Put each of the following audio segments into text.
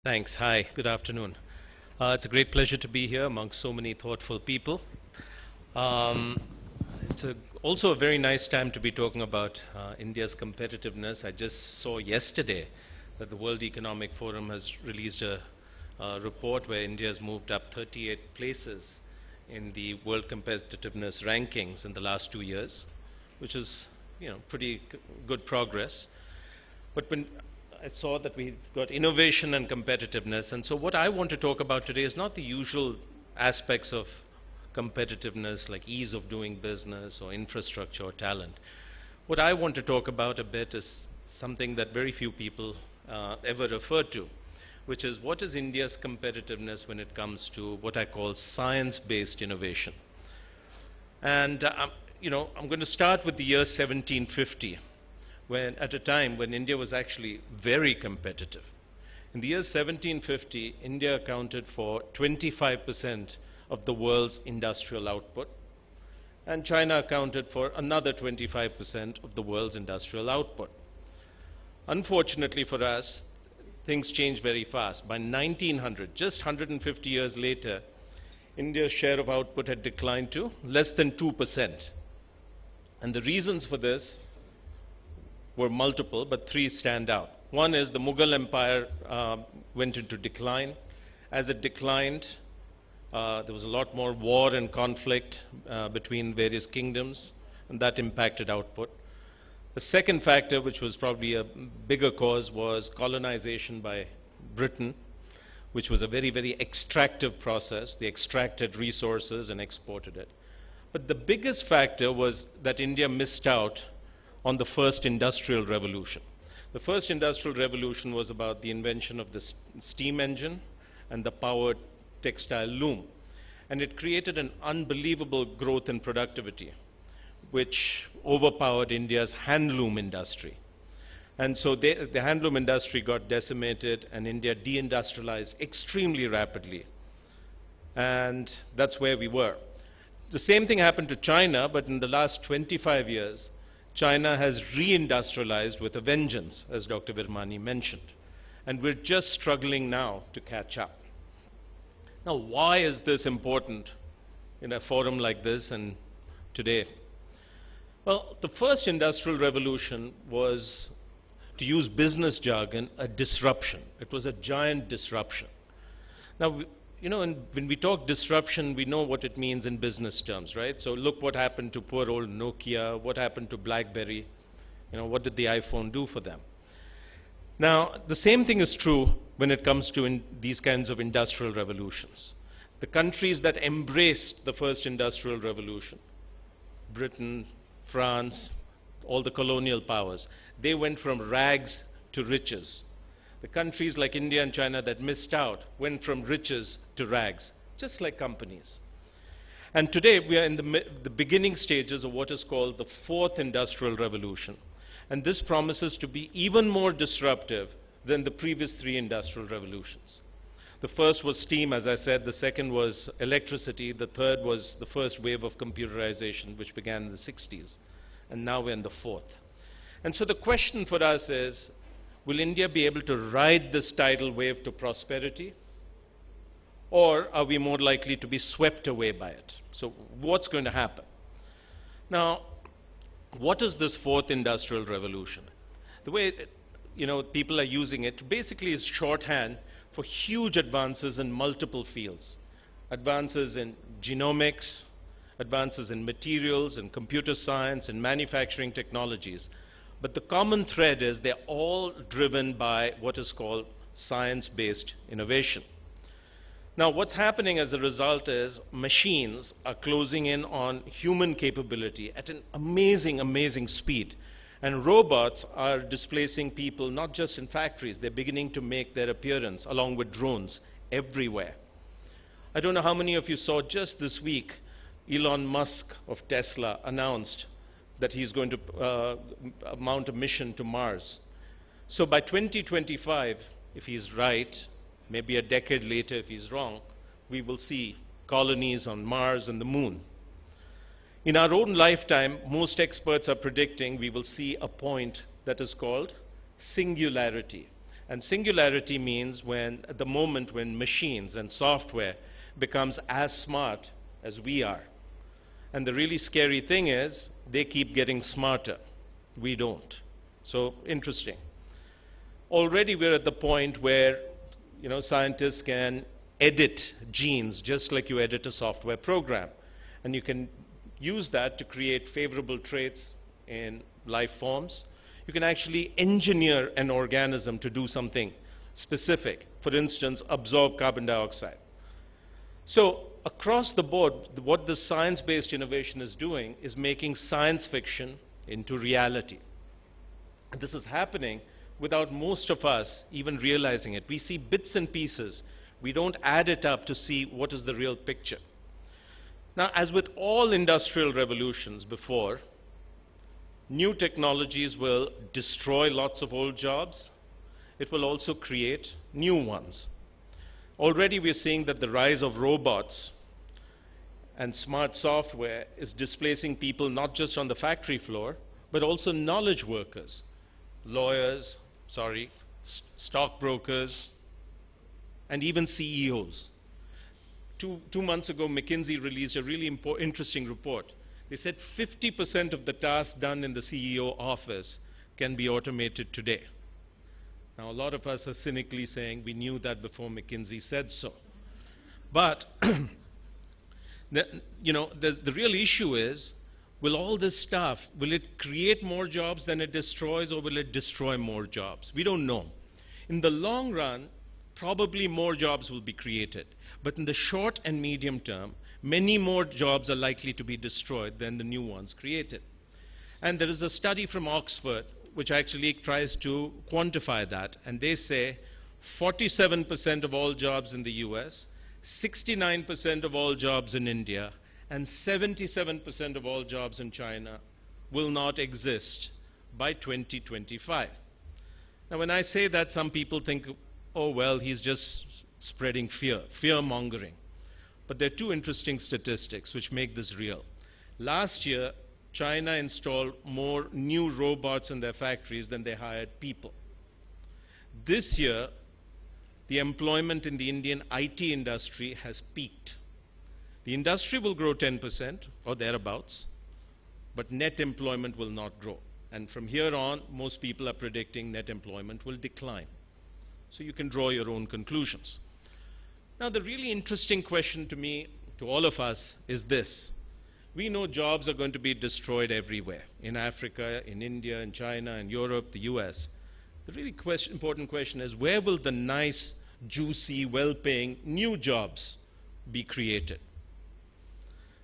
Thanks. Hi, good afternoon. It's a great pleasure to be here among so many thoughtful people. It's also a very nice time to be talking about India's competitiveness. I just saw yesterday that the World Economic Forum has released a report where India has moved up 38 places in the world competitiveness rankings in the last 2 years, which is, pretty good progress. But when I saw that we've got innovation and competitiveness, and so what I want to talk about today is not the usual aspects of competitiveness like ease of doing business or infrastructure or talent. What I want to talk about a bit is something that very few people ever refer to, which is what is India's competitiveness when it comes to what I call science-based innovation. And I'm going to start with the year 1750. At a time when India was actually very competitive. In the year 1750, India accounted for 25% of the world's industrial output, and China accounted for another 25% of the world's industrial output. Unfortunately for us, things changed very fast. By 1900, just 150 years later, India's share of output had declined to less than 2%. And the reasons for this were multiple, but three stand out. One is the Mughal Empire went into decline. As it declined, there was a lot more war and conflict between various kingdoms, and that impacted output. The second factor, which was probably a bigger cause, was colonization by Britain, which was a very, very extractive process. They extracted resources and exported it. But the biggest factor was that India missed out on the first industrial revolution. The first industrial revolution was about the invention of the steam engine and the powered textile loom. And it created an unbelievable growth in productivity, which overpowered India's handloom industry. And so the handloom industry got decimated, and India deindustrialized extremely rapidly. And that's where we were. The same thing happened to China, but in the last 25 years, China has reindustrialized with a vengeance, as Dr. Virmani mentioned. And we're just struggling now to catch up. Now, why is this important in a forum like this and today? Well, the first industrial revolution was, to use business jargon, a disruption. It was a giant disruption. Now, when we talk disruption, we know what it means in business terms, right? So look what happened to poor old Nokia, what happened to BlackBerry, what did the iPhone do for them? Now, the same thing is true when it comes to these kinds of industrial revolutions. The countries that embraced the first industrial revolution, Britain, France, all the colonial powers, they went from rags to riches. The countries like India and China that missed out went from riches to rags, just like companies. And today we are in the beginning stages of what is called the fourth industrial revolution. And this promises to be even more disruptive than the previous three industrial revolutions. The first was steam, as I said. The second was electricity. The third was the first wave of computerization, which began in the 60s. And now we're in the fourth. And so the question for us is, will India be able to ride this tidal wave to prosperity? Or are we more likely to be swept away by it? So what's going to happen? Now, what is this fourth industrial revolution? The way people are using it basically is shorthand for huge advances in multiple fields. Advances in genomics, advances in materials, in computer science, in manufacturing technologies. But the common thread is they're all driven by what is called science-based innovation. Now, what's happening as a result is machines are closing in on human capability at an amazing, amazing speed. And robots are displacing people, not just in factories. They're beginning to make their appearance, along with drones, everywhere. I don't know how many of you saw just this week, Elon Musk of Tesla announced that he's going to mount a mission to Mars. So by 2025, if he's right, maybe a decade later if he's wrong, we will see colonies on Mars and the Moon. In our own lifetime, most experts are predicting we will see a point that is called singularity. And singularity means when, at the moment when machines and software becomes as smart as we are. And the really scary thing is they keep getting smarter. We don't. So interesting. Already we're at the point where scientists can edit genes just like you edit a software program. And you can use that to create favorable traits in life forms. You can actually engineer an organism to do something specific. For instance, absorb carbon dioxide. So across the board, what the science-based innovation is doing is making science fiction into reality. And this is happening without most of us even realizing it. We see bits and pieces. We don't add it up to see what is the real picture. Now, as with all industrial revolutions before, new technologies will destroy lots of old jobs. It will also create new ones. Already we're seeing that the rise of robots and smart software is displacing people not just on the factory floor, but also knowledge workers, lawyers, stockbrokers, and even CEOs. Two months ago, McKinsey released a really interesting report. They said 50% of the tasks done in the CEO office can be automated today. Now, a lot of us are cynically saying we knew that before McKinsey said so. But the real issue is, will all this stuff, will it create more jobs than it destroys, or will it destroy more jobs? We don't know. In the long run, probably more jobs will be created. But in the short and medium term, many more jobs are likely to be destroyed than the new ones created. And there is a study from Oxford which actually tries to quantify that. And they say 47% of all jobs in the US, 69% of all jobs in India, and 77% of all jobs in China will not exist by 2025. Now, when I say that, some people think, oh, well, he's just spreading fear, fear-mongering. But there are two interesting statistics which make this real. Last year, China installed more new robots in their factories than they hired people. This year, the employment in the Indian IT industry has peaked. The industry will grow 10% or thereabouts, but net employment will not grow. And from here on, most people are predicting net employment will decline. So you can draw your own conclusions. Now, the really interesting question to me, to all of us, is this. We know jobs are going to be destroyed everywhere, in Africa, in India, in China, in Europe, the US. The really important question is, where will the nice, juicy, well-paying new jobs be created?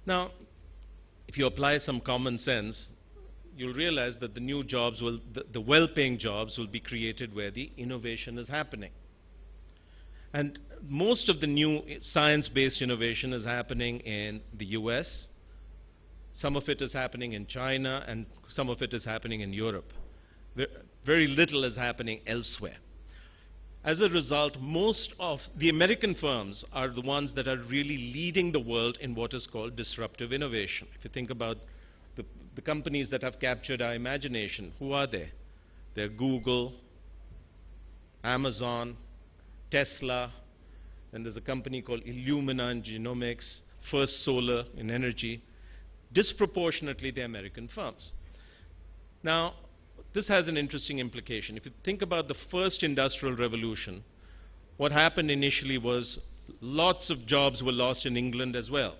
Now, if you apply some common sense, you'll realize that the new jobs will, the well-paying jobs will be created where the innovation is happening. And most of the new science-based innovation is happening in the US. Some of it is happening in China, and some of it is happening in Europe. Very little is happening elsewhere. As a result, most of the American firms are the ones that are really leading the world in what is called disruptive innovation. If you think about the companies that have captured our imagination, who are they? They're Google, Amazon, Tesla, and there's a company called Illumina in genomics, First Solar in energy. Disproportionately, they're American firms. Now, this has an interesting implication. If you think about the first industrial revolution, what happened initially was lots of jobs were lost in England as well,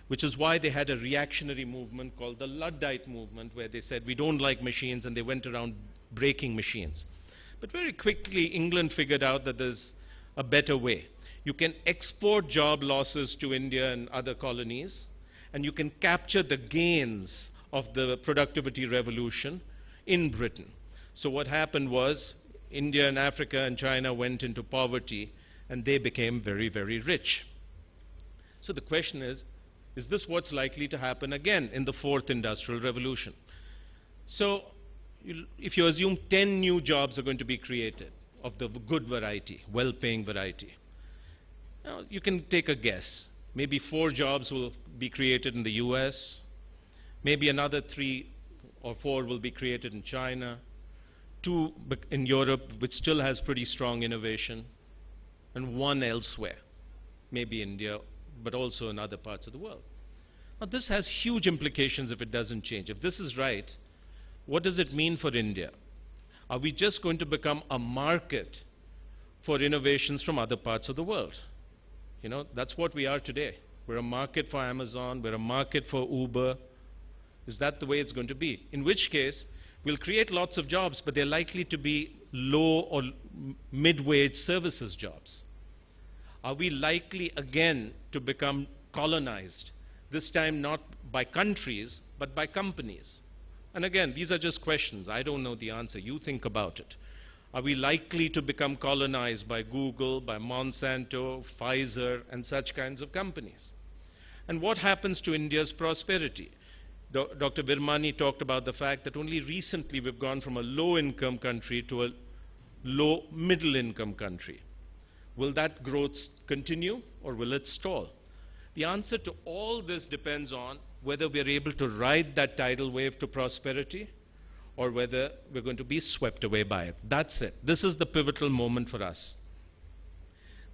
which is why they had a reactionary movement called the Luddite movement, where they said, we don't like machines, and they went around breaking machines. But very quickly, England figured out that there's a better way. You can export job losses to India and other colonies, and you can capture the gains of the productivity revolution in Britain. So what happened was India and Africa and China went into poverty, and they became very, very rich. So the question is this what's likely to happen again in the fourth industrial revolution? So if you assume 10 new jobs are going to be created of the good variety, well-paying variety, now you can take a guess. Maybe 4 jobs will be created in the US, maybe another 3 or 4 will be created in China, two in Europe, which still has pretty strong innovation, and one elsewhere, maybe India, but also in other parts of the world. Now, this has huge implications if it doesn't change. If this is right, what does it mean for India? Are we just going to become a market for innovations from other parts of the world? You know, that's what we are today. We're a market for Amazon, we're a market for Uber. Is that the way it's going to be? In which case, we'll create lots of jobs, but they're likely to be low or mid-wage services jobs. Are we likely again to become colonized? This time not by countries, but by companies. And again, these are just questions. I don't know the answer. You think about it. Are we likely to become colonized by Google, by Monsanto, Pfizer, and such kinds of companies? And what happens to India's prosperity? Dr. Virmani talked about the fact that only recently we've gone from a low-income country to a low middle-income country. Will that growth continue or will it stall? The answer to all this depends on whether we're able to ride that tidal wave to prosperity or whether we're going to be swept away by it. That's it. This is the pivotal moment for us.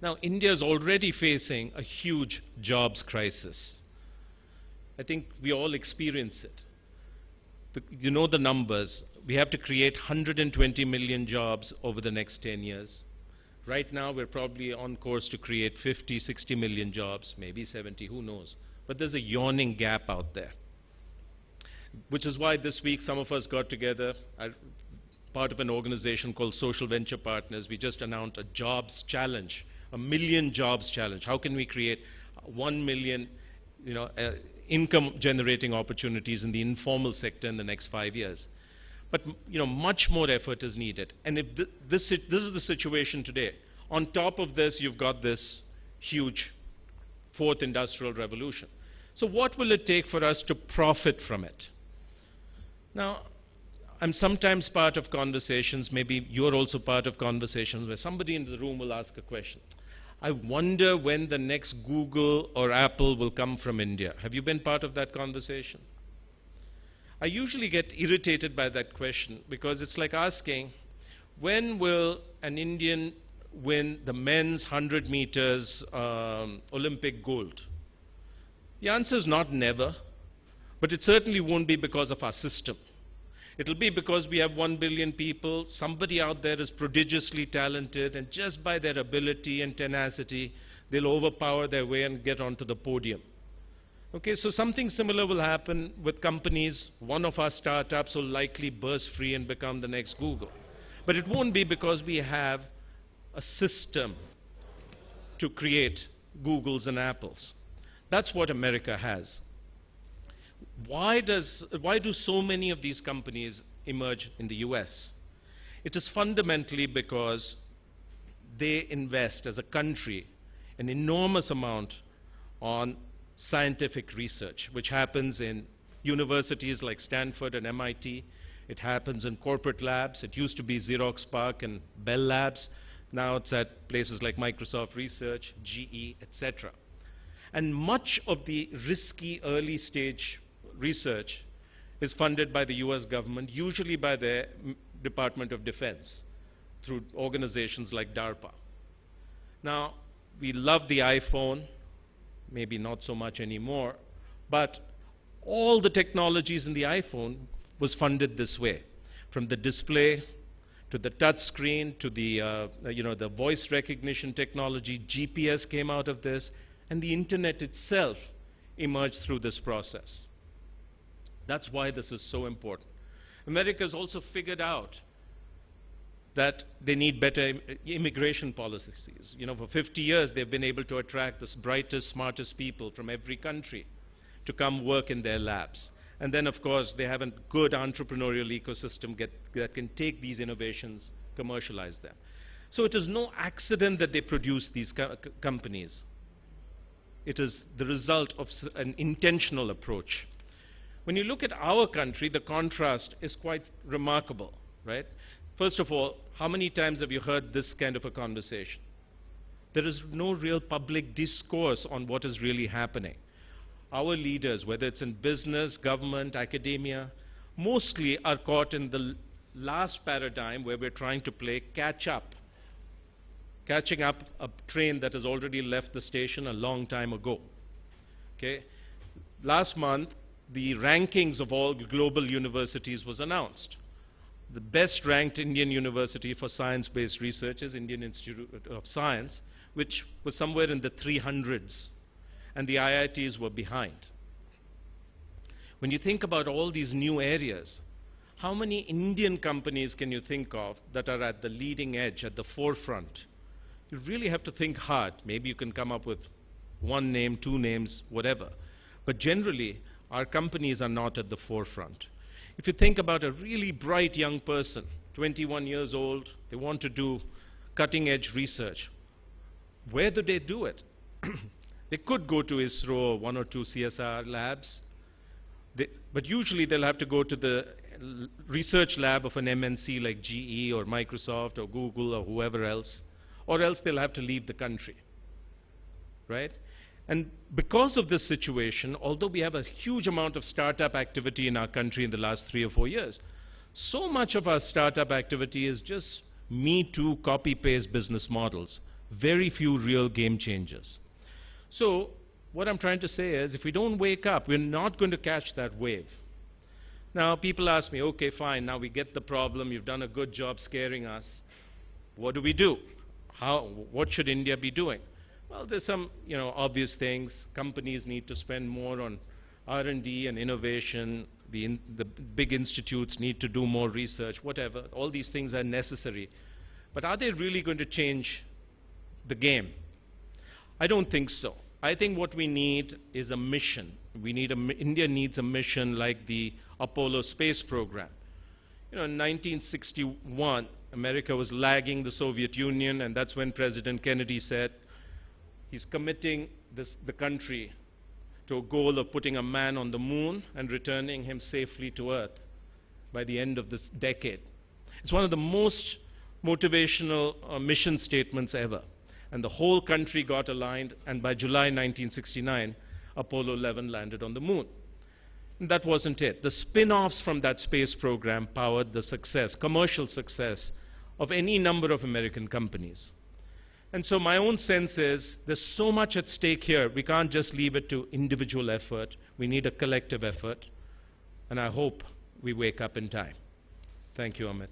Now, India is already facing a huge jobs crisis. I think we all experience it. You know the numbers. We have to create 120 million jobs over the next 10 years. Right now, we're probably on course to create 50, 60 million jobs, maybe 70, who knows. But there's a yawning gap out there. Which is why this week some of us got together, part of an organization called Social Venture Partners. We just announced a jobs challenge, a million jobs challenge. How can we create 1 million income-generating opportunities in the informal sector in the next 5 years? But much more effort is needed. And if this is the situation today, on top of this, you've got this huge fourth industrial revolution. So what will it take for us to profit from it? Now, I'm sometimes part of conversations, maybe you're also part of conversations, where somebody in the room will ask a question. I wonder when the next Google or Apple will come from India. Have you been part of that conversation? I usually get irritated by that question because it's like asking, when will an Indian win the men's 100 meters Olympic gold? The answer is not never, but it certainly won't be because of our system. It'll be because we have 1 billion people, somebody out there is prodigiously talented, and just by their ability and tenacity, they'll overpower their way and get onto the podium. Okay, so something similar will happen with companies. One of our startups will likely burst free and become the next Google. But it won't be because we have a system to create Googles and Apples. That's what America has. Why do so many of these companies emerge in the US? It is fundamentally because they invest as a country an enormous amount on scientific research, which happens in universities like Stanford and MIT. It happens in corporate labs. It used to be Xerox PARC and Bell Labs. Now it's at places like Microsoft Research, GE, etc. And much of the risky early stage research is funded by the US government, usually by the Department of Defense, through organizations like DARPA. Now, we love the iPhone, maybe not so much anymore, but all the technologies in the iPhone was funded this way, from the display to the touch screen to the the voice recognition technology. GPS came out of this, and the internet itself emerged through this process. That's why this is so important. America has also figured out that they need better immigration policies. For 50 years, they've been able to attract the brightest, smartest people from every country to come work in their labs. And then, of course, they have a good entrepreneurial ecosystem that can take these innovations, commercialize them. So it is no accident that they produce these companies. It is the result of an intentional approach. When you look at our country, the contrast is quite remarkable, right? First of all, how many times have you heard this kind of a conversation? There is no real public discourse on what is really happening. Our leaders, whether it's in business, government, academia, mostly are caught in the last paradigm where we're trying to play catch up, catching up a train that has already left the station a long time ago. Okay? Last month, the rankings of all global universities was announced. The best ranked Indian university for science-based research is Indian Institute of Science, which was somewhere in the 300s, and the IITs were behind. When you think about all these new areas, how many Indian companies can you think of that are at the leading edge, at the forefront? You really have to think hard. Maybe you can come up with one name, two names, whatever. But generally, our companies are not at the forefront. If you think about a really bright young person, 21 years old, they want to do cutting-edge research, where do they do it? They could go to ISRO or one or two CSR labs, but usually they'll have to go to the research lab of an MNC like GE or Microsoft or Google or whoever else, or else they'll have to leave the country, right? And because of this situation, although we have a huge amount of startup activity in our country in the last 3 or 4 years, so much of our startup activity is just me too, copy-paste business models. Very few real game changers. So what I'm trying to say is, if we don't wake up, we're not going to catch that wave. Now, people ask me, okay, fine, now we get the problem, you've done a good job scaring us. What do we do? What should India be doing? Well, there's some, obvious things. Companies need to spend more on R&D and innovation. The big institutes need to do more research, whatever. All these things are necessary. But are they really going to change the game? I don't think so. I think what we need is a mission. India needs a mission like the Apollo space program. In 1961, America was lagging the Soviet Union, and that's when President Kennedy said, he's committing the country to a goal of putting a man on the moon and returning him safely to Earth by the end of this decade. It's one of the most motivational mission statements ever. And the whole country got aligned, and by July 1969, Apollo 11 landed on the moon. And that wasn't it. The spin-offs from that space program powered the success, commercial success, of any number of American companies. And so my own sense is there's so much at stake here. We can't just leave it to individual effort. We need a collective effort. And I hope we wake up in time. Thank you, Amit.